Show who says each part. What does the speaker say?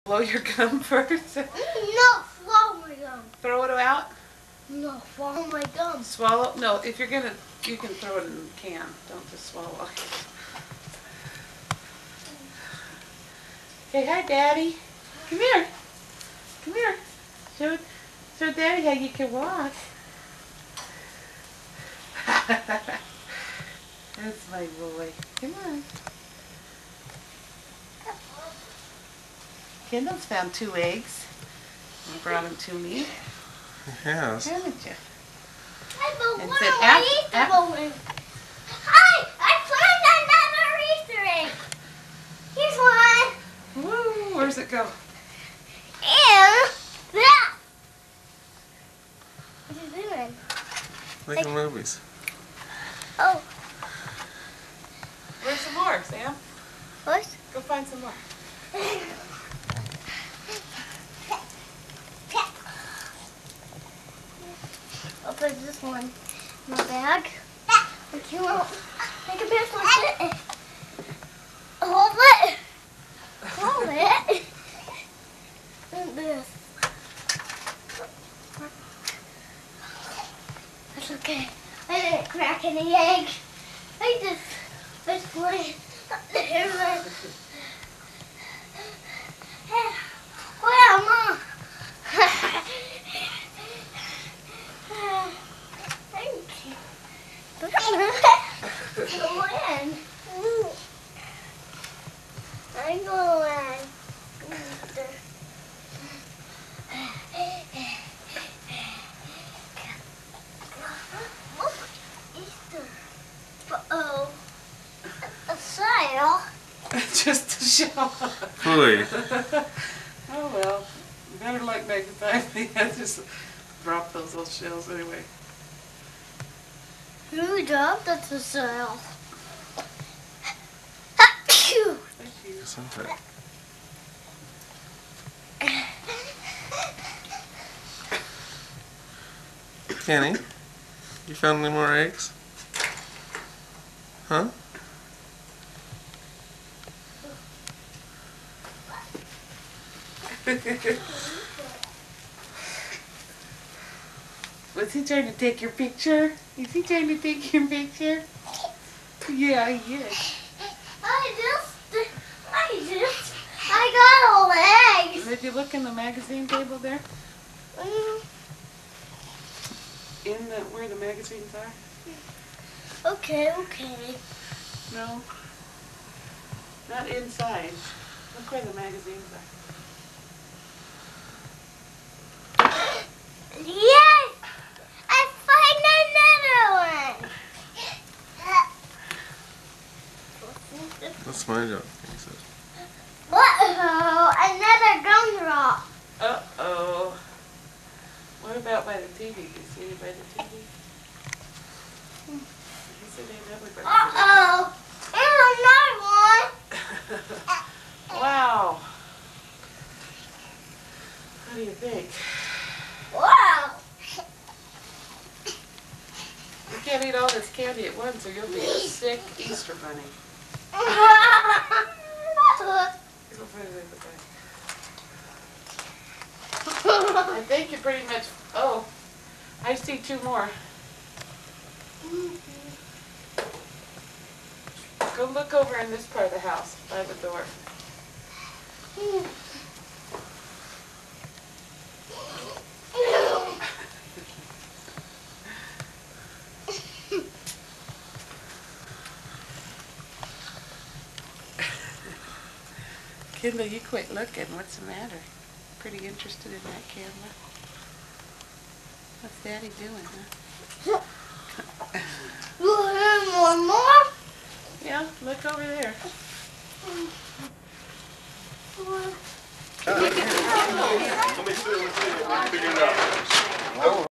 Speaker 1: Blow your gum first.
Speaker 2: No, swallow my gum.
Speaker 1: Throw it out.
Speaker 2: No, swallow my gum.
Speaker 1: Swallow? No, if you're gonna, you can throw it in the can. Don't just swallow. Say hi, Daddy. Come here. Come here. Show Daddy how you can walk. That's my boy. Come on. Kendall's found 2 eggs and brought them to me.
Speaker 3: Yes.
Speaker 1: Haven't you?
Speaker 2: And
Speaker 1: said,
Speaker 2: Hi! I found another Easter egg! Here's one!
Speaker 1: Woo! Where's it go?
Speaker 2: And that! What are you doing?
Speaker 3: Making movies.
Speaker 2: Oh.
Speaker 1: Where's some more, Sam?
Speaker 2: What?
Speaker 1: Go find some more.
Speaker 2: I'll put this one in my bag. If you won't make a big one. Hold it. Hold it. And this. That's okay. I didn't crack any egg. I just put it up there. Well, Mom. Thank you. Go in. I go in. Easter. Uh-oh. A sail.
Speaker 1: Just a shell.
Speaker 3: Fully.
Speaker 1: Oh well. Better luck next time. I just drop those little shells anyway.
Speaker 2: Who dropped at the sail?
Speaker 1: Thank you.
Speaker 3: Isn't it? Kenny, you found any more eggs? Huh?
Speaker 1: Was he trying to take your picture? Is he trying to take your picture? Yeah, he is.
Speaker 2: I got all the eggs.
Speaker 1: Did you look in the magazine table there? In the where the magazines are?
Speaker 2: Okay.
Speaker 1: No. Not inside. Look where the magazines are.
Speaker 2: Yes! I find another one.
Speaker 3: That's my job, he says.
Speaker 2: Uh-oh, another gumdrop.
Speaker 1: Uh-oh. What about by the TV? Did you see it by the TV? He said they never by the
Speaker 2: Uh-oh, there's another one.
Speaker 1: Wow. What do you think?
Speaker 2: Wow.
Speaker 1: You can't eat all this candy at once or you'll be a sick Easter bunny. It'll put it in the bag. I think you pretty much, oh, I see 2 more. Go look over in this part of the house by the door. Kendall, you quit looking. What's the matter? Pretty interested in that camera. What's Daddy doing, huh?
Speaker 2: One more?
Speaker 1: Yeah, look over there.
Speaker 3: Let me see. Figure it out.